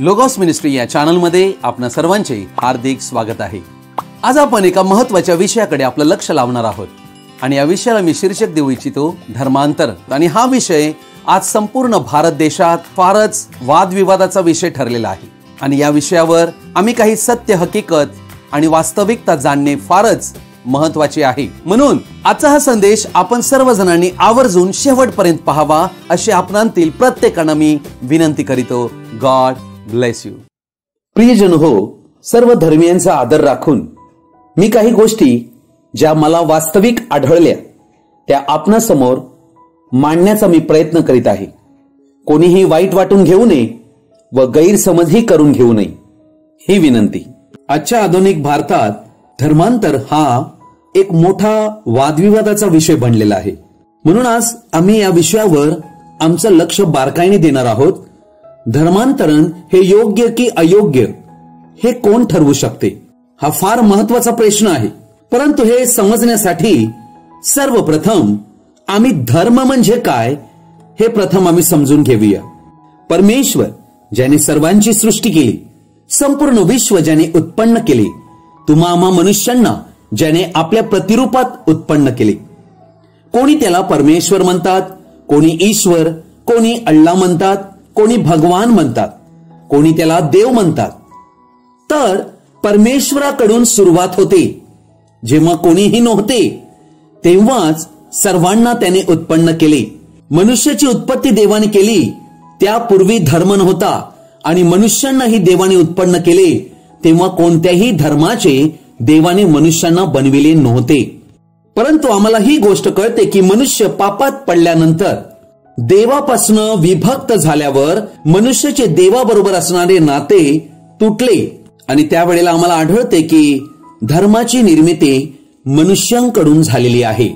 Logos ministry या चॅनलमध्ये आपणा सर्वांचे हार्दिक स्वागत आहे। आज आपण एका महत्त्वाच्या विषयाकडे आपलं लक्ष लावणार आहोत आणि या विषयाला मी शीर्षक देऊ इच्छितो धर्मांतर। आणि हा विषय आज संपूर्ण भारत देशात फारच वादविवादाचा विषय ठरलेला आहे आणि या विषयावर आम्ही काही सत्य हकीकत आणि वास्तविकता जाणणे फारच महत्त्वाचे आहे। म्हणून आजचा हा संदेश आपण सर्वजणांनी आवर्जून शेवटपर्यंत पाहावा अशी आपणांतील प्रत्येकांना मी विनंती करीतो। God bless you. प्रियजन हो, सर्व धर्मियांचा आदर राखून मी काही गोष्टी ज्या मला वास्तविक आढळल्या त्या आपणासमोर मांडण्याचा मी प्रयत्न करीत आहे। कोणीही वाईट वाटून घेऊ नये व गैरसमजही करून घेऊ नये ही विनंती। आजच्या आधुनिक भारतात धर्मांतर हा एक मोठा वादविवादाचा विषय बनलेला आहे। म्हणून आज आम्ही या विषयावर आमचं लक्ष बारकाईने देणार आहोत। धर्मांतरण हे योग्य की अयोग्य हे कोण ठरवू शकते, हा फार महत्वाचा प्रश्न आहे। परंतु हे समजण्यासाठी सर्वप्रथम आम्ही धर्म म्हणजे काय हे प्रथम आम्ही समजून घेऊया। परमेश्वर ज्याने सर्वांची सृष्टी केली, संपूर्ण विश्व ज्याने उत्पन्न केले, तुम्हा आम्हा मनुष्यांना ज्याने आपल्या प्रतिरूपात उत्पन्न केले। कोणी त्याला परमेश्वर म्हणतात, कोणी ईश्वर, कोणी अल्लाह म्हणतात, कोणी भगवान म्हणतात, कोणी त्याला देव म्हणतात। तर परमेश्वराकडून सुरुवात होते। जेव्हा कोणीही नव्हते तेव्हाच सर्वांना त्याने उत्पन्न केले। मनुष्याची उत्पत्ती देवाने केली, त्यापूर्वी धर्म नव्हता आणि मनुष्यांनाही देवाने उत्पन्न केले तेव्हा कोणत्याही धर्माचे देवाने मनुष्यांना बनविले नव्हते। परंतु आम्हाला ही गोष्ट कळते की मनुष्य पापात पडल्यानंतर देवापासून विभक्त झाल्यावर मनुष्याचे देवाबरोबर असणारे नाते तुटले आणि त्यावेळेला आम्हाला आढळते की धर्माची निर्मिती मनुष्यांकडून झालेली आहे।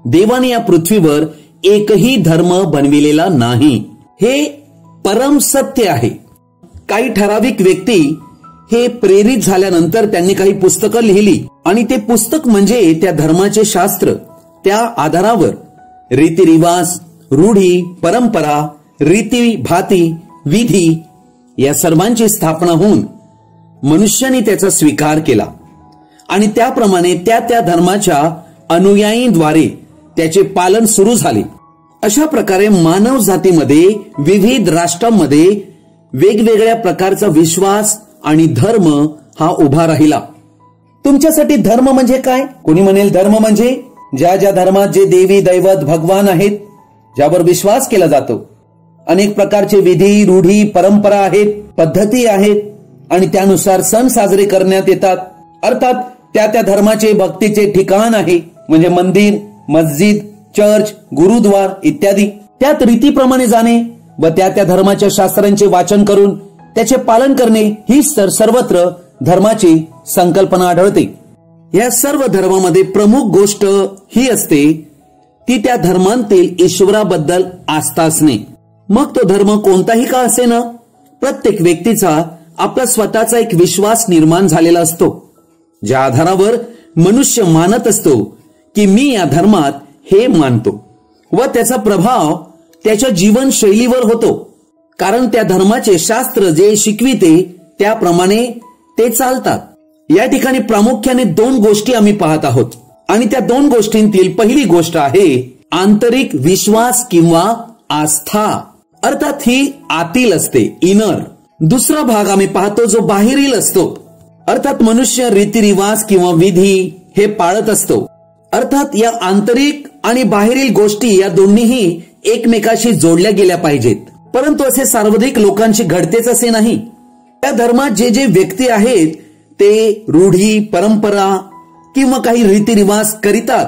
देवाने या पृथ्वीवर एकही धर्म बनविलेला नाही, हे परम सत्य आहे। काही ठराविक व्यक्ती हे प्रेरित झाल्यानंतर त्यांनी काही पुस्तकं लिहिली आणि ते पुस्तक म्हणजे त्या धर्माचे शास्त्र। त्या आधारावर रीतिरिवाज, रूढी, परंपरा, रीती भाती, विधी या सर्वांची स्थापना होऊन मनुष्याने त्याचा स्वीकार केला आणि त्याप्रमाणे त्या धर्माच्या अनुयायींद्वारे त्याचे पालन सुरू झाले। अशा प्रकारे मानव जातीमध्ये विविध राष्ट्रांमध्ये वेगवेगळ्या प्रकारचा विश्वास आणि धर्म हा उभा राहिला। तुमच्यासाठी धर्म म्हणजे काय? कोणी म्हणेल धर्म म्हणजे ज्या धर्मात जे देवी दैवत भगवान आहेत ज्यावर विश्वास केला जातो, अनेक प्रकारचे विधी, रूढी, परंपरा आहेत, पद्धती आहेत आणि त्यानुसार सण साजरे करण्यात येतात। अर्थात त्या धर्माचे भक्तीचे ठिकाण आहे, म्हणजे मंदिर, मस्जिद, चर्च, गुरुद्वार इत्यादी। त्यात रीतीप्रमाणे जाणे व त्या धर्माच्या शास्त्रांचे वाचन करून त्याचे पालन करणे हीच तर सर्वत्र धर्माची संकल्पना आढळते। या सर्व धर्मामध्ये प्रमुख गोष्ट ही असते ती त्या धर्मांतील ईश्वराबद्दल आस्था असणे। मग तो धर्म कोणताही का असे ना, प्रत्येक व्यक्तीचा आपला स्वतःचा एक विश्वास निर्माण झालेला असतो, ज्या आधारावर मनुष्य मानत असतो की मी या धर्मात हे मानतो व त्याचा प्रभाव त्याच्या जीवनशैलीवर होतो, कारण त्या धर्माचे शास्त्र जे शिकविते त्याप्रमाणे ते चालतात। या ठिकाणी प्रामुख्याने दोन गोष्टी आम्ही पाहत आहोत आणि त्या दोन गोष्टींतील पहिली गोष्ट आहे आंतरिक विश्वास किंवा आस्था, अर्थात ही आतील असते, इनर। दुसरा भाग आम्ही पाहतो जो बाहेरील असतो, अर्थात मनुष्य रीतिरिवाज किंवा विधी हे पाळत असतो। अर्थात या आंतरिक आणि बाहेरील गोष्टी या दोन्हीही एकमेकाशी जोडल्या गेल्या पाहिजेत। परंतु असे सार्वत्रिक लोकांशी घडतेच असे नाही। त्या धर्मात जे व्यक्ती आहेत ते रूढी, परंपरा किंवा काही रीतिरिवाज करीतात,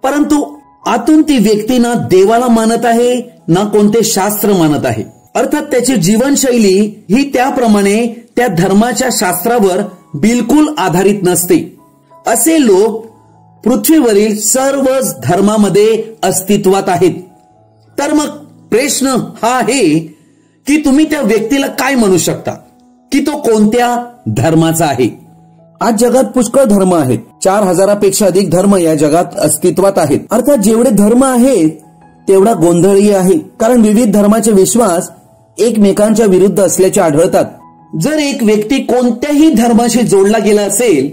परंतु आतून ती व्यक्ती ना देवाला मानत आहे ना कोणते शास्त्र मानत आहे। अर्थात त्याची जीवनशैली ही त्याप्रमाणे त्या धर्माच्या शास्त्रावर बिलकुल आधारित नसते। असे लोक पृथ्वीवरील सर्व धर्मामध्ये अस्तित्वात आहेत। तर मग प्रश्न हा आहे की तुम्ही त्या व्यक्तीला काय म्हणू शकता की तो कोणत्या धर्माचा आहे? आज जगात पुष्कळ धर्म आहेत, 4000पेक्षा अधिक धर्म या जगात अस्तित्वात आहेत। अर्थात जेवढे धर्म आहेत तेवढा गोंधळही आहे, कारण विविध धर्माचे विश्वास एकमेकांच्या विरुद्ध असल्याचे आढळतात। जर एक व्यक्ती कोणत्याही धर्माशी जोडला गेला असेल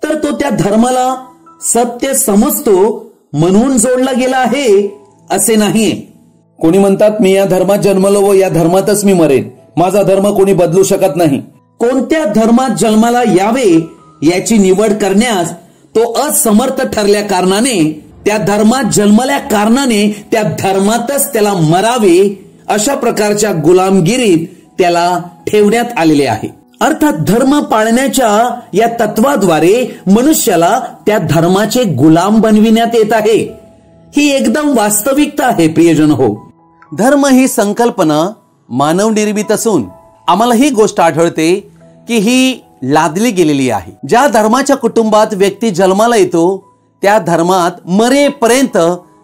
तर तो त्या धर्माला सत्य समजतो म्हणून जोडला गेला आहे असे नाहीये. कोणी म्हणतात मी या धर्मात जन्मलो व या धर्मातच मी मरेन, माझा धर्म कोणी बदलू शकत नाही. कोणत्या धर्मात जन्माला यावे याची निवड करण्यास तो असमर्थ ठरल्या कारणाने, त्या धर्मात जन्मल्या कारणाने त्या धर्मातच त्याला मरावे अशा प्रकारच्या गुलामगिरीत त्याला ठेवण्यात आलेले आहे. अर्थात धर्म पाळण्याच्या या तत्वाद्वारे मनुष्याला त्या धर्माचे गुलाम बनविण्यात येत आहे. ही एकदम वास्तविकता आहे प्रियजन हो. धर्म ही संकल्पना मानव निर्मित असून आम्हाला ही गोष्ट आढळते की ही लादली गेलेली आहे. ज्या धर्माच्या कुटुंबात व्यक्ती जन्माला येतो त्या धर्मात मरेपर्यंत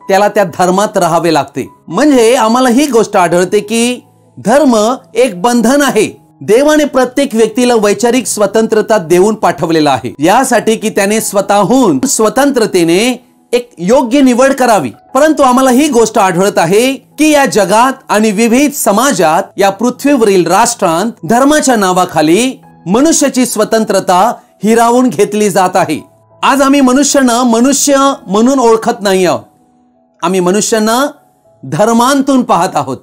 त्याला त्या धर्मात राहावे लागते. म्हणजे आम्हाला ही गोष्ट आढळते की धर्म एक बंधन आहे. देवाने प्रत्येक व्यक्तीला वैचारिक स्वतंत्रता देऊन पाठवलेला आहे, यासाठी की त्याने स्वतःहून स्वतंत्रतेने एक योग्य निवड करावी. परंतु आम्हाला ही गोष्ट आढळत आहे की या जगात आणि विविध समाजात, या पृथ्वीवरील राष्ट्रांत धर्माच्या नावाखाली मनुष्याची स्वतंत्रता हिरावून घेतली जात आहे. आज आम्ही मनुष्यांना मनुष्य म्हणून ओळखत नाही आहोत. आम्ही मनुष्यांना धर्मांतून पाहत आहोत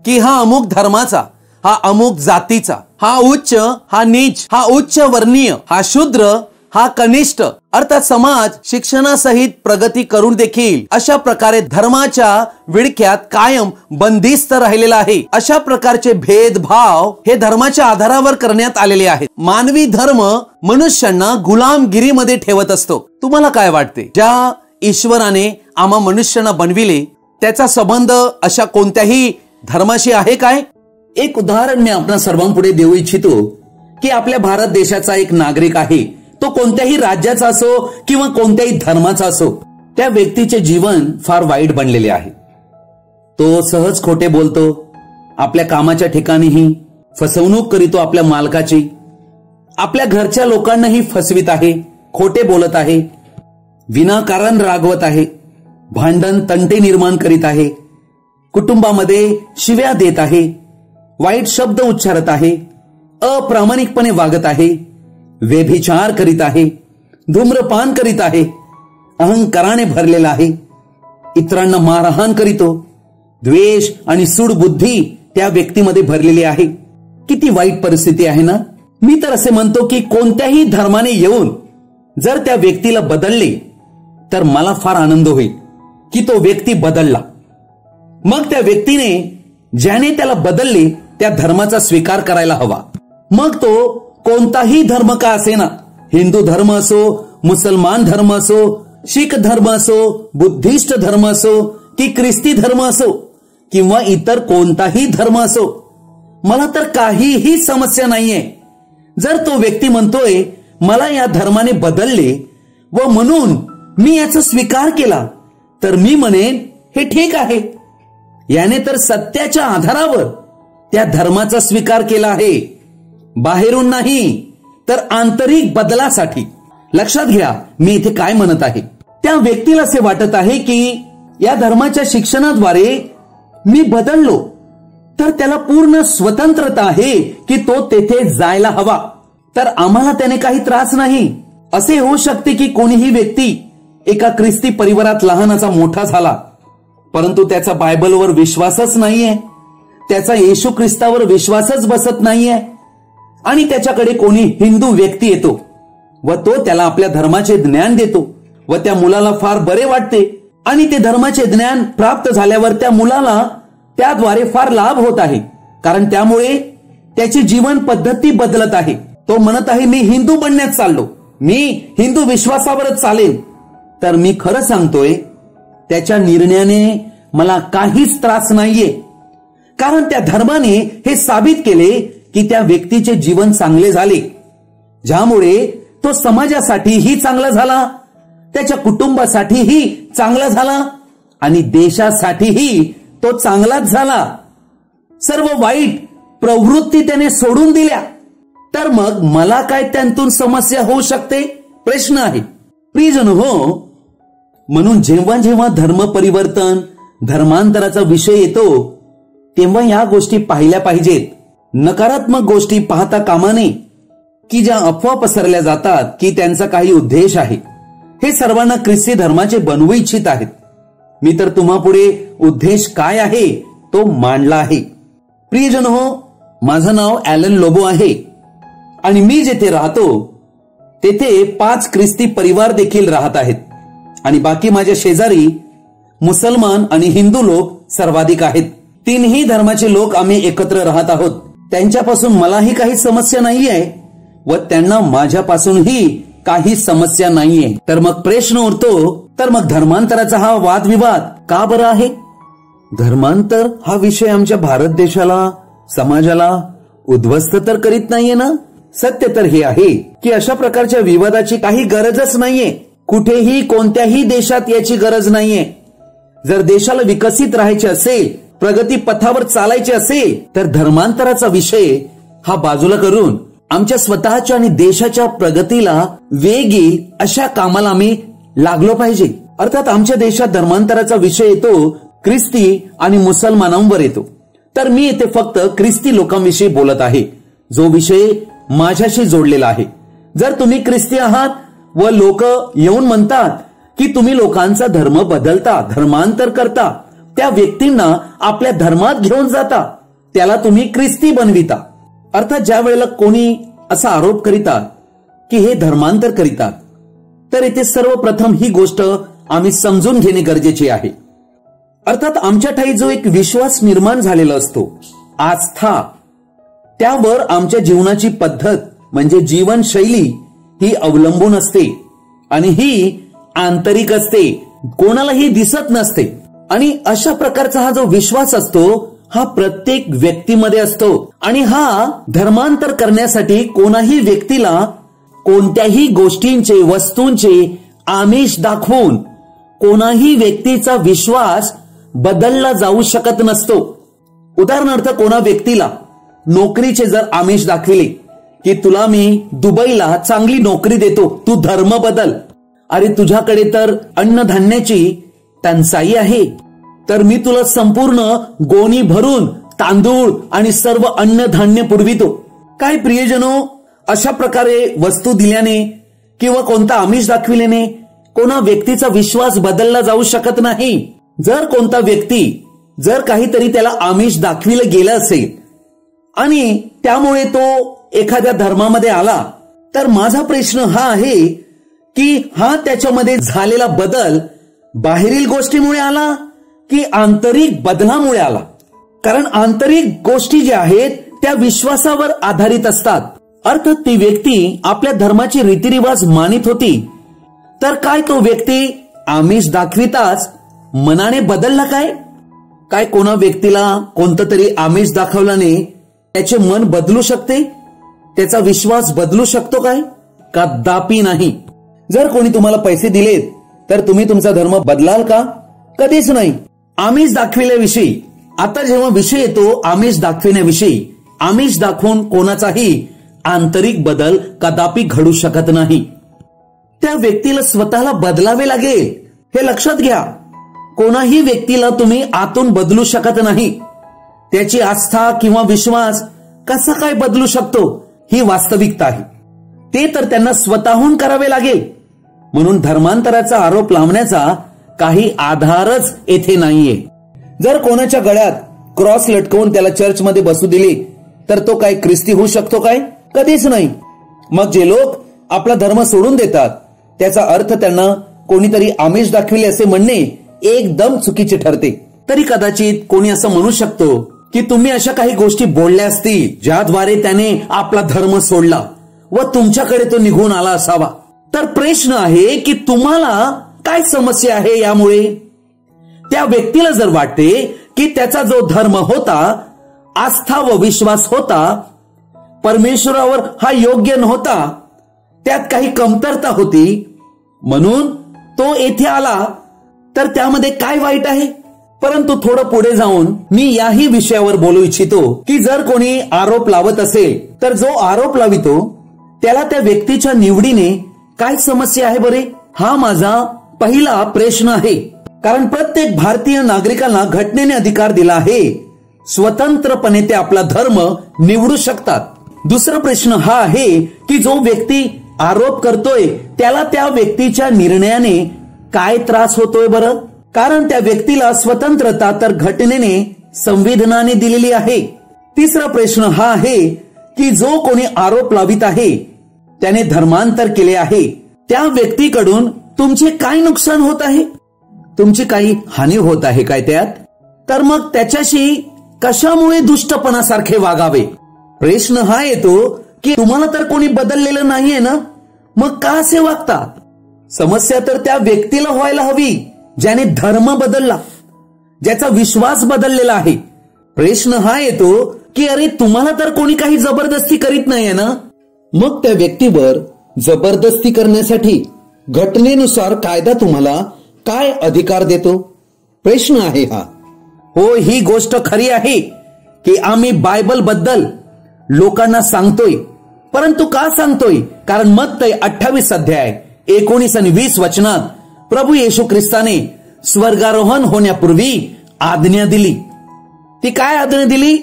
की हा अमुक धर्माचा, हा अमुक जातीचा, हा उच्च, हा नीच, हा उच्च वर्णीय, हा शूद्र, हा कनिष्ठ. अर्थात समाज शिक्षणासहित प्रगती करून देखील अशा प्रकारे धर्माच्या विळख्यात कायम बंदिस्त राहिलेला आहे. अशा प्रकारचे भेदभाव हे धर्माच्या आधारावर करण्यात आलेले आहेत. मानवी धर्म मनुष्यांना गुलामगिरीमध्ये ठेवत असतो. तुम्हाला काय वाटते, ज्या ईश्वराने आम्हा मनुष्यांना बनविले त्याचा संबंध अशा कोणत्याही धर्माशी आहे काय? एक उदाहरण मी आपल्या सर्वांपुढे देऊ इच्छितो की आपल्या भारत देशाचा एक नागरिक आहे. तो कोणत्याही राज्याचा असो किंवा कोणत्याही धर्माचा असो, त्या व्यक्तीचे जीवन फार वाईट बनलेले आहे. तो सहज खोटे बोलतो, आपल्या कामाच्या ठिकाणीही फसवणूक करीतो आपल्या मालकाची, आपल्या घरच्या लोकांनाही फसवित आहे, खोटे बोलत आहे, विनाकारण रागवत आहे, भांडण तंटे निर्माण करीत आहे, कुटुंबामध्ये शिव्या देत आहे, वाईट शब्द उच्चारत आहे, अप्रामाणिकपणे वागत आहे, व्यभिचार करीत आहे, धूम्रपान करीत आहे, अहंकाराने भरलेला आहे, इतरांना मारहाण करीतो, द्वेष आणि सूडबुद्धी त्या व्यक्तीमध्ये भरलेली आहे. किती वाईट परिस्थिती आहे ना. मी तर असे म्हणतो की कोणत्याही धर्माने येऊन जर त्या व्यक्तीला बदलले तर मला फार आनंद होईल की तो व्यक्ती बदलला. मग त्या व्यक्तीने ज्याने त्याला बदलले त्या धर्माचा स्वीकार करायला हवा. मग तो कोणताही धर्म का असेना, हिंदू धर्म असो, मुसलमान धर्म असो, शीख धर्म असो, बुद्धिस्ट धर्म असो की ख्रिस्ती धर्म असो किंवा इतर कोणताही धर्म असो, मला तर काहीही समस्या नाहीये. जर तो व्यक्ती म्हणतोय मला या धर्माने बदलले व म्हणून मी याचा स्वीकार केला तर मी म्हणेन हे ठीक आहे. याने तर सत्याच्या आधारावर त्या धर्माचा स्वीकार केला आहे, बाहेरून नाही तर आंतरिक बदलासाठी. लक्षात घ्या मी इथे काय म्हणत आहे. त्या व्यक्तीला असे वाटत आहे की या धर्माच्या शिक्षणाद्वारे मी बदललो तर त्याला पूर्ण स्वतंत्रता आहे की तो तेथे जायला हवा, तर आम्हाला त्याने काही त्रास नाही. असे होऊ शकते की कोणीही व्यक्ती एका ख्रिस्ती परिवारात लहानाचा मोठा झाला, परंतु त्याचा बायबलवर विश्वासच नाहीये, त्याचा येशू ख्रिस्तावर विश्वासच बसत नाहीये, आणि त्याच्याकडे कोणी हिंदू व्यक्ती येतो व तो त्याला आपल्या धर्माचे ज्ञान देतो व त्या मुलाला फार बरे वाटते, आणि ते धर्माचे ज्ञान प्राप्त झाल्यावर त्या मुलाला त्याद्वारे फार लाभ होत आहे, कारण त्यामुळे त्याची जीवन पद्धती बदलत आहे. तो म्हणत आहे मी हिंदू बनण्यात चाललो, मी हिंदू विश्वासावरच चालेल. तर मी खरं सांगतोय त्याच्या निर्णयाने मला काहीच त्रास नाहीये, कारण त्या धर्माने हे साबित केले की त्या व्यक्तीचे जीवन चांगले झाले, ज्यामुळे तो समाजासाठीही चांगला झाला, त्याच्या कुटुंबासाठीही चांगला झाला आणि देशासाठीही तो चांगलाच झाला. सर्व वाईट प्रवृत्ती त्याने सोडून दिल्या. तर मग मला काय त्यातून समस्या होऊ शकते? प्रश्न आहे. प्रियजन हो, म्हणून जेव्हा जेव्हा धर्म परिवर्तन, धर्मांतराचा विषय येतो तेव्हा या गोष्टी पाहिल्या पाहिजेत. नकारात्मक गोष्टी पाहता कामा नये, की ज्या अफवा पसरल्या जातात की त्यांचा काही उद्देश आहे. हे सर्वांना ख्रिस्ती धर्माचे बनवू इच्छित आहेत. मी तर तुम्हापुढे उद्देश काय आहे तो मांडला आहे. प्रियजन हो, माझं नाव ॲलन लोबो आहे आणि मी जेथे राहतो तेथे 5 ख्रिस्ती परिवार देखील राहत आहेत आणि बाकी माझ्या शेजारी मुसलमान आणि हिंदू लोक सर्वाधिक आहेत. 3ही धर्माचे लोक आम्ही एकत्र राहत आहोत. त्यांच्यापासून मलाही काही समस्या नाहीये व त्यांना माझ्यापासूनही काही समस्या नाहीये. तर मग प्रश्न उरतो, तर मग धर्मांतराचा हा वादविवाद का बरं आहे? धर्मांतर हा विषय आमच्या भारत देशाला, समाजाला उद्ध्वस्त तर करीत नाहीये ना? सत्य तर हे आहे की अशा प्रकारच्या विवादाची काही गरजच नाहीये. कुठेही कोणत्याही देशात याची गरज नाहीये. जर देशाला विकसित राहायचे असेल, प्रगती पथावर चालायचे असेल, तर धर्मांतराचा विषय हा बाजूला करून आमच्या स्वतःच्या आणि देशाच्या प्रगतीला वेग येईल अशा कामाला आम्ही लागलो पाहिजे. अर्थात आमच्या देशात धर्मांतराचा विषय येतो ख्रिस्ती आणि मुसलमानांवर येतो. तर मी येथे फक्त ख्रिस्ती लोकांविषयी बोलत आहे, जो विषय माझ्याशी जोडलेला आहे. जर तुम्ही ख्रिस्ती आहात व लोक येऊन म्हणतात की तुम्ही लोकांचा धर्म बदलता, धर्मांतर करता, त्या व्यक्तींना आपल्या धर्मात घेऊन जाता, त्याला तुम्ही ख्रिस्ती बनविता. अर्थात ज्या वेळेला कोणी असा आरोप करीतात की हे धर्मांतर करीतात, तर इथे सर्वप्रथम ही गोष्ट आम्ही समजून घेणे गरजेचे आहे. अर्थात आमच्या ठाई जो एक विश्वास निर्माण झालेला असतो, आस्था, त्यावर आमच्या जीवनाची पद्धत म्हणजे जीवनशैली ही अवलंबून असते आणि ही आंतरिक असते, कोणालाही दिसत नसते. आणि अशा प्रकारचा हा जो विश्वास असतो हा प्रत्येक व्यक्तीमध्ये असतो आणि हा धर्मांतर करण्यासाठी कोणाही व्यक्तीला कोणत्याही गोष्टींचे, वस्तूंचे आमिष दाखवून कोणाही व्यक्तीचा विश्वास बदलला जाऊ शकत नसतो. उदाहरणार्थ, कोणा व्यक्तीला नोकरीचे जर आमिष दाखविले की तुला मी दुबईला चांगली नोकरी देतो, तू धर्म बदल, अरे तुझ्याकडे तर अन्नधान्याची टंचाई आहे, तर मी तुला संपूर्ण गोणी भरून तांदूळ आणि सर्व अन्नधान्य पुरवितो. काय प्रियजनो, अशा प्रकारे वस्तू दिल्याने किंवा कोणता आमिष दाखविल्याने कोणा व्यक्तीचा विश्वास बदलला जाऊ शकत नाही. जर कोणता व्यक्ती जर काहीतरी त्याला आमिष दाखविलं गेलं असेल आणि त्यामुळे तो एखाद्या धर्मामध्ये आला, तर माझा प्रश्न हा आहे की हा त्याच्यामध्ये झालेला बदल बाहेरील गोष्टीमुळे आला की आंतरिक बदलामुळे आला? कारण आंतरिक गोष्टी ज्या आहेत त्या विश्वासावर आधारित असतात. अर्थात ती व्यक्ती आपल्या धर्माचे रीतिरिवाज मानित होती, तर काय तो व्यक्ती आमिष दाखविताच मनाने बदलला काय? काय कोणा व्यक्तीला कोणतं तरी आमिष दाखवल्याने त्याचे मन बदलू शकते, त्याचा विश्वास बदलू शकतो काय? कदापि नाही. जर कोणी तुम्हाला पैसे दिलेत तर तुम्ही तुमचा धर्म बदलाल का? कधीच नाही. आमिष दाखविल्याविषयी, आता जेव्हा विषय येतो आमिष दाखविण्याविषयी, आमिष दाखवून कोणाचाही आंतरिक बदल कदापि घडू शकत नाही. त्या व्यक्तीला स्वतःला बदलावे लागेल, हे लक्षात घ्या. कोणाही व्यक्तीला तुम्ही आतून बदलू शकत नाही. त्याची आस्था किंवा विश्वास कसा काय बदलू शकतो ही वास्तविकता आहे. ते तर त्यांना स्वतःहून करावे लागेल. म्हणून धर्मांतराचा आरोप लावण्याचा काही आधारच येथे नाहीये. जर कोणाच्या गळ्यात क्रॉस लटकवून त्याला चर्चमध्ये बसू दिली तर तो काय ख्रिस्ती होऊ शकतो काय? कधीच नाही. मग जे लोक आपला धर्म सोडून देतात त्याचा अर्थ त्यांना कोणीतरी आमिष दाखविले असे म्हणणे एकदम चुकीचे ठरते. तरी कदाचित कोणी असं म्हणू शकतो की तुम्ही अशा काही गोष्टी बोलल्या असतील ज्याद्वारे त्याने आपला धर्म सोडला व तुमच्याकडे तो निघून आला असावा. तर प्रश्न आहे की तुम्हाला काय समस्या आहे यामुळे? त्या व्यक्तीला जर वाटते की त्याचा जो धर्म होता, आस्था व विश्वास होता, परमेश्वरावर हा योग्य नव्हता, त्यात काही कमतरता होती, म्हणून तो येथे आला, तर त्यामध्ये काय वाईट आहे? परंतु थोडं पुढे जाऊन मी याही विषयावर बोलू इच्छितो की जर कोणी आरोप लावत असेल तर जो आरोप लावितो त्याला त्या व्यक्तीच्या निवडीने काय समस्या आहे बरे? हा माझा पहिला प्रश्न आहे. कारण प्रत्येक भारतीय नागरिकाला घटनेने अधिकार दिला आहे स्वतंत्रपणे ते आपला धर्म निवडू शकतात. दुसरा प्रश्न हा आहे की जो व्यक्ती आरोप करतोय त्याला त्या व्यक्तीच्या निर्णयाने काय त्रास होतोय बरं? कारण त्या व्यक्तीला स्वतंत्रता तर घटनेने संविधानाने दिलेली आहे. तिसरा प्रश्न हा आहे की जो कोणी आरोप लावित आहे त्याने धर्मांतर केले आहे, त्या व्यक्तीकडून तुमचे काय नुकसान होत आहे? तुमची काही हानी होत आहे काय त्यात? तर मग त्याच्याशी कशामुळे दुष्टपणासारखे वागावे? प्रश्न हा येतो की तुम्हाला तर कोणी बदललेलं नाहीये ना, मग का असे वागतात? समस्या तर त्या व्यक्तीला व्हायला हवी ज्याने धर्म बदलला, ज्याचा विश्वास बदललेला आहे. प्रश्न हा येतो की अरे तुम्हाला तर कोणी काही जबरदस्ती करीत नाहीये ना, मग त्या व्यक्तीवर जबरदस्ती करण्यासाठी घटनेनुसार कायदा तुम्हाला काय अधिकार देतो? प्रश्न आहे हा. हो, ही गोष्ट खरी आहे की आम्ही बायबल बद्दल लोकांना सांगतोय, परंतु का सांगतोय? कारण मत्तई 28 अध्याय 19 आणि 20 वचनात प्रभू येशू ख्रिस्ताने स्वर्गारोहण होण्यापूर्वी आज्ञा दिली. ती काय आज्ञा दिली?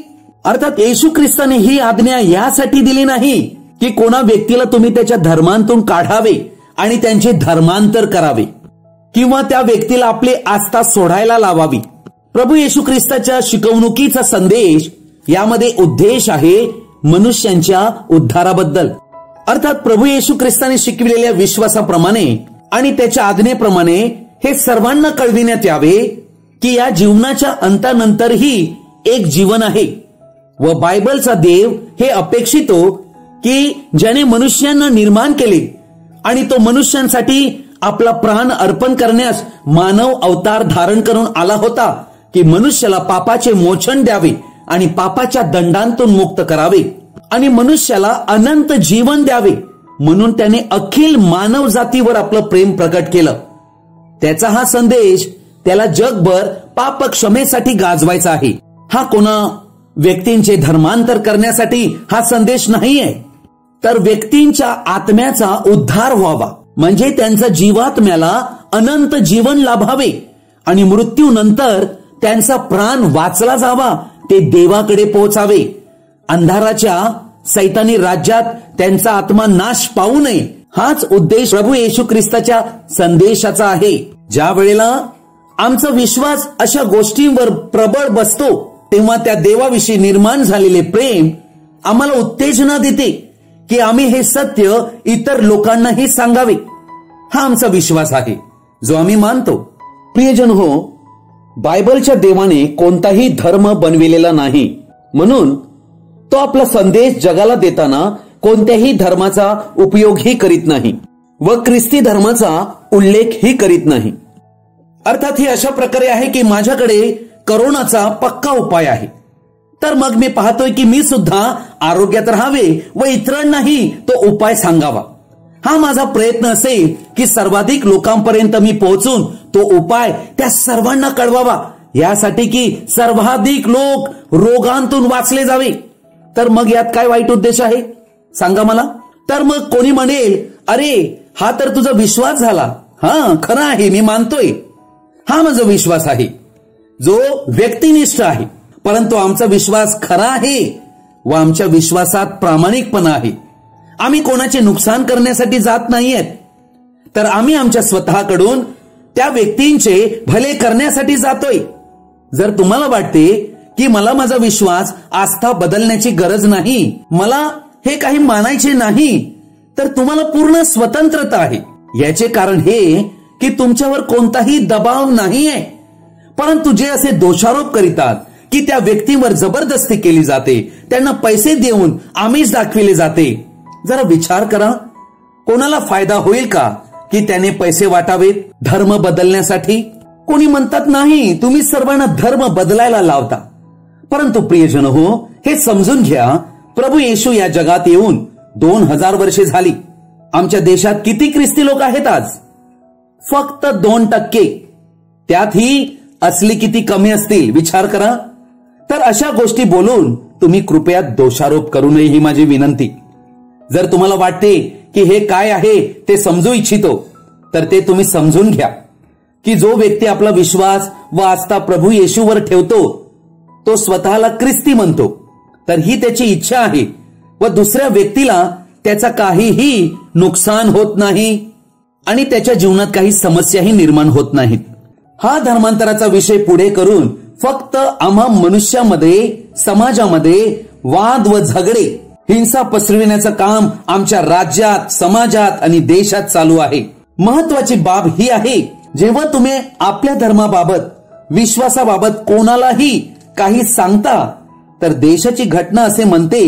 अर्थात येशू ख्रिस्ताने ही आज्ञा यासाठी दिली नाही की कोणा व्यक्तीला तुम्ही त्याच्या धर्मांतून काढावे आणि त्यांचे धर्मांतर करावे किंवा त्या व्यक्तीला आपली आस्था सोडायला लावावी. प्रभू येशू ख्रिस्ताच्या शिकवणुकीचा संदेश यामध्ये उद्देश आहे मनुष्यांच्या उद्धाराबद्दल. अर्थात प्रभू येशू ख्रिस्ताने शिकविलेल्या विश्वासाप्रमाणे आणि त्याच्या आज्ञेप्रमाणे हे सर्वांना कळविण्यात यावे की या जीवनाच्या अंतानंतरही एक जीवन आहे व बायबलचा देव हे अपेक्षितो की ज्याने मनुष्यांना निर्माण केले आणि तो मनुष्यांसाठी आपला प्राण अर्पण करण्यास मानव अवतार धारण करून आला होता की मनुष्याला पापाचे मोचन द्यावे आणि पापाच्या दंडांतून मुक्त करावे आणि मनुष्याला अनंत जीवन द्यावे, म्हणून त्याने अखिल मानव जातीवर आपलं प्रेम प्रकट केलं. त्याचा हा संदेश त्याला जगभर पाप क्षमेसाठी गाजवायचा आहे. हा कोणा व्यक्तींचे धर्मांतर करण्यासाठी हा संदेश नाहीये, तर व्यक्तींच्या आत्म्याचा उद्धार व्हावा, म्हणजे त्यांचा जीवात्म्याला अनंत जीवन लाभावे आणि मृत्यूनंतर त्यांचा प्राण वाचला जावा, ते देवाकडे पोहोचावे. अंधाराच्या सैतानी राज्यात त्यांचा आत्मा नाश पावू नये, हाच उद्देश प्रभू येशू ख्रिस्ताच्या संदेशाचा आहे. ज्या वेळेला आमचा विश्वास अशा गोष्टींवर प्रबळ बसतो तेव्हा त्या देवाविषयी निर्माण झालेले प्रेम आम्हाला उत्तेजना देते की आम्ही हे सत्य इतर लोकांनाही सांगावे. हा आमचा विश्वास आहे जो आम्ही मानतो. प्रियजन हो, बायबलच्या देवाने कोणताही धर्म बनविलेला नाही, म्हणून तो आपला संदेश जगाला देताना कोणत्याही धर्माचा उपयोगही करीत नाही व ख्रिस्ती धर्माचा उल्लेखही करीत नाही. अर्थात हे अशा प्रकारे आहे की माझ्याकडे करोनाचा पक्का उपाय आहे, तर मग मी पाहतोय की मी सुद्धा आरोग्यात राहावे व इतरांनाही तो उपाय सांगावा. हा माझा प्रयत्न असेल की सर्वाधिक लोकांपर्यंत मी पोहोचून तो उपाय त्या सर्वांना कळवावा, यासाठी की सर्वाधिक लोक रोगांतून वाचले जावे. तर मग यात काय वाईट उद्देश आहे सांगा मला? तर मग कोणी म्हणेल, अरे हा तर तुझा विश्वास झाला. हा खरं आहे, मी मानतोय, हा माझा विश्वास आहे जो व्यक्तिनिष्ठ आहे, परंतु आमचा विश्वास खरा आहे व आमच्या विश्वासात प्रामाणिकपणा आहे. आम्ही कोणाचे नुकसान करण्यासाठी जात नाहीयेत, तर आम्ही आमच्या स्वतःकडून त्या व्यक्तींचे भले करण्यासाठी जातोय. जर तुम्हाला वाटते की मला माझा विश्वास आस्था बदलण्याची गरज नाही, मला हे काही मानायचे नाही, तर तुम्हाला पूर्ण स्वतंत्रता आहे. याचे कारण हे की तुमच्यावर कोणताही दबाव नाहीये, परंतु जे असे दोषारोप करीतात की त्या व्यक्तीवर जबरदस्ती केली जाते, त्यांना पैसे देऊन आमिष दाखविले जाते, जरा विचार करा, कोणाला फायदा होईल का की त्याने पैसे वाटावेत धर्म बदलण्यासाठी? कोणी म्हणतात नाही, तुम्ही सर्वांना धर्म बदलायला लावता. परंतु प्रियजन हो, हे समजून घ्या, प्रभू येशू या जगात येऊन 2000 वर्षे झाली. आमच्या देशात किती ख्रिस्ती लोक आहेत आज? फक्त 2%. त्यातही असली किती कमी असतील विचार करा. तर अशा गोष्टी बोलून तुम्ही कृपया दोषारोप करू नये, ही माझी विनंती. जर तुम्हाला वाटते की हे काय आहे ते समजू इच्छितो, तर ते तुम्ही समजून घ्या की जो व्यक्ती आपला विश्वास व आस्था प्रभू येशूवर ठेवतो तो स्वतःला ख्रिस्ती म्हणतो, तर ही त्याची इच्छा आहे व दुसऱ्या व्यक्तीला त्याचा काहीही नुकसान होत नाही आणि त्याच्या जीवनात काही समस्याही निर्माण होत नाहीत. हा धर्मांतराचा विषय पुढे करून फक्त आम्हा मनुष्यामध्ये, समाजामध्ये वाद व झगडे, हिंसा पसरविण्याचं काम आमच्या राज्यात, समाजात आणि देशात चालू आहे. महत्वाची बाब ही आहे, जेव्हा तुम्ही आपल्या धर्माबाबत, विश्वासाबाबत कोणालाही काही सांगता, तर देशाची घटना असे म्हणते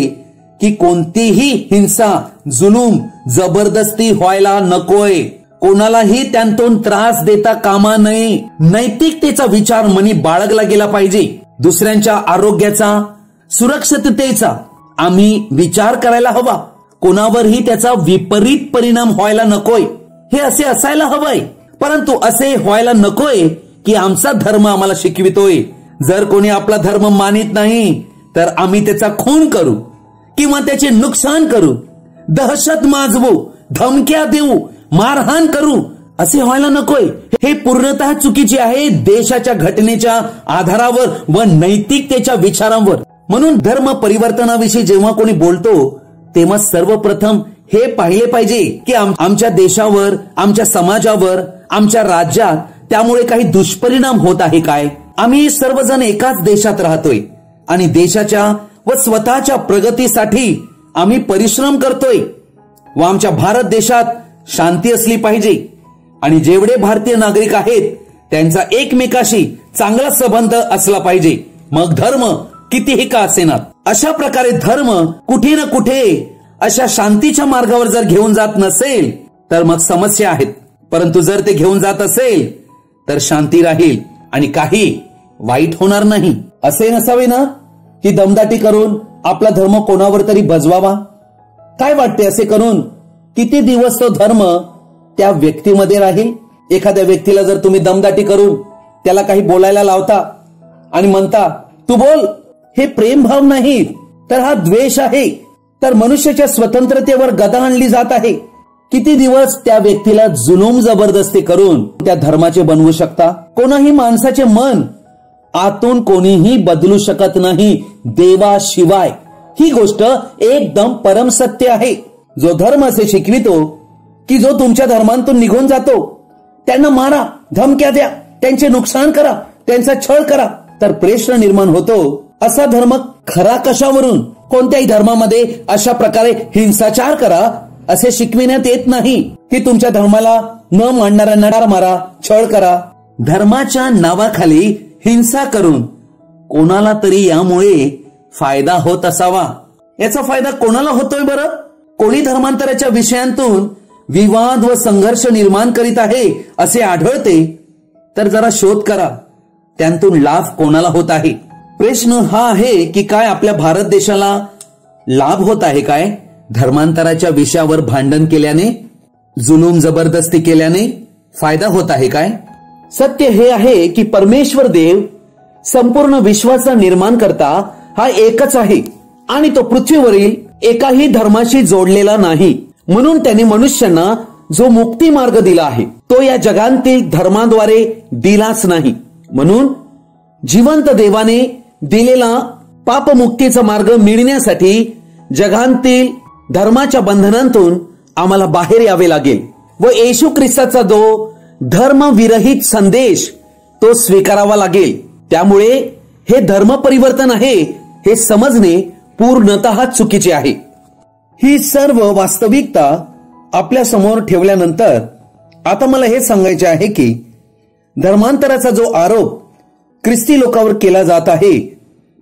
की कोणतीही हिंसा, जुलूम, जबरदस्ती व्हायला नकोय. कोणालाही त्यांतून त्रास देता कामा नये. नैतिकतेचा विचार मनी बाळगला गेला पाहिजे. दुसऱ्यांच्या आरोग्याचा, सुरक्षिततेचा आम्ही विचार करायला हवा. कोणावरही त्याचा विपरीत परिणाम व्हायला नकोय. हे असे असायला हवंय, परंतु असे व्हायला नकोय की आमचा धर्म आम्हाला शिकवितोय, जर कोणी आपला धर्म मानित नाही तर आम्ही त्याचा खून करू किंवा त्याचे नुकसान करू, दहशत माजवू, धमक्या देऊ, मारहाण करू, असे व्हायला नकोय. हे पूर्णतः चुकीचे आहे देशाच्या घटनेच्या आधारावर व नैतिकतेच्या विचारांवर. म्हणून धर्म परिवर्तनाविषयी जेव्हा कोणी बोलतो तेव्हा सर्वप्रथम हे पाहिले पाहिजे की आमच्या देशावर, आमच्या समाजावर, आमच्या राज्यात त्यामुळे काही दुष्परिणाम होत आहे काय. आम्ही सर्वजण एकाच देशात राहतोय आणि देशाच्या व स्वतःच्या प्रगतीसाठी आम्ही परिश्रम करतोय व आमच्या भारत देशात शांती असली पाहिजे आणि जेवढे भारतीय नागरिक आहेत त्यांचा एकमेकाशी चांगला संबंध असला पाहिजे, मग धर्म कितीही का असेना. अशा प्रकारे धर्म कुठे ना कुठे अशा शांतीच्या मार्गावर जर घेऊन जात नसेल तर मग समस्या आहेत, परंतु जर ते घेऊन जात असेल तर शांती राहील आणि काही वाईट होणार नाही. असे नसावे ना की दमदाटी करून आपला धर्म कोणावर तरी बजवावा. काय वाटते, असे करून किती दिवस तो धर्म त्या व्यक्तीमध्ये राहील? एखाद्या व्यक्तीला जर तुम्ही दमदाटी करून त्याला काही बोलायला लावता आणि म्हणता तू बोल, हे प्रेमभाव नाही तर हा द्वेष आहे, तर मनुष्याच्या स्वतंत्रतेवर गदा आणली जात आहे. किती दिवस त्या व्यक्तीला जुलूम जबरदस्ती करून त्या धर्माचे बनवू शकता? कोणाही माणसाचे मन आतून कोणीही बदलू शकत नाही देवाशिवाय. ही गोष्ट एकदम परम सत्य आहे. जो धर्म असे शिकवितो की जो तुमच्या धर्मांतून निघून जातो त्यांना मारा, धमक्या द्या, त्यांचे नुकसान करा, त्यांचा छळ करा, तर प्रश्न निर्माण होतो असा धर्म खरा कशावरून? कोणत्याही धर्मामध्ये अशा प्रकारे हिंसाचार करा असे शिकविण्यात येत नाही की तुमच्या धर्माला न मानणाऱ्यांना ठार मारा, छळ करा. धर्माच्या नावाखाली हिंसा करून कोणाला तरी यामुळे फायदा होत असावा. याचा फायदा कोणाला होतोय बरं? कोणी धर्मांतराच्या विषयांतून विवाद व संघर्ष निर्माण करीत आहे असे आढळते तर जरा शोध करा, त्यांतून लाभ कोणाला होत आहे. प्रश्न हा आहे की काय आपल्या भारत देशाला लाभ होत आहे काय धर्मांतराच्या विषयावर भांडण केल्याने, जुलूम जबरदस्ती केल्याने फायदा होत आहे काय? सत्य हे आहे की परमेश्वर देव संपूर्ण विश्वाचा निर्माण करता हा एकच आहे आणि तो पृथ्वीवरील एकाही धर्माशी जोडलेला नाही. म्हणून त्यांनी मनुष्यांना जो मुक्ती मार्ग दिला आहे तो या जगांतील धर्माद्वारे दिलाच नाही. म्हणून जिवंत देवाने दिलेला पापमुक्तीचा मार्ग मिळण्यासाठी जगांतील धर्माच्या बंधनांतून आम्हाला बाहेर यावे लागेल व येशू ख्रिस्ताचा जो धर्मविरहित संदेश तो स्वीकारावा लागेल. त्यामुळे हे धर्म परिवर्तन आहे हे समजणे पूर्णतः चुकीचे आहे. ही सर्व वास्तविकता आपल्या समोर ठेवल्यानंतर आता मला हे सांगायचे आहे की धर्मांतराचा जो आरोप ख्रिस्ती लोकांवर केला जात आहे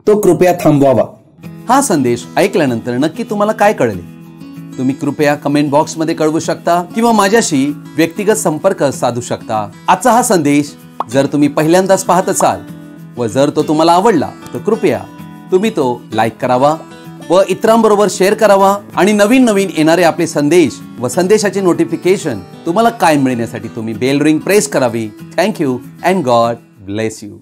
तो कृपया थांबवावा. हा संदेश ऐकल्यानंतर नक्की तुम्हाला काय कळले? तुम्ही कृपया कमेंट बॉक्स मध्ये कळवू शकता किंवा माझ्याशी व्यक्तिगत संपर्क साधू शकता. आजचा हा संदेश जर तुम्ही पहिल्यांदाच पाहत असाल व जर तो तुम्हाला आवडला तर कृपया तुम्ही तो लाईक करावा व इतरांबरोबर शेअर करावा आणि नवीन नवीन येणारे आपले संदेश व संदेशाचे नोटिफिकेशन तुम्हाला कायम मिळण्यासाठी तुम्ही बेल रिंग प्रेस करावी. Thank you and God bless you.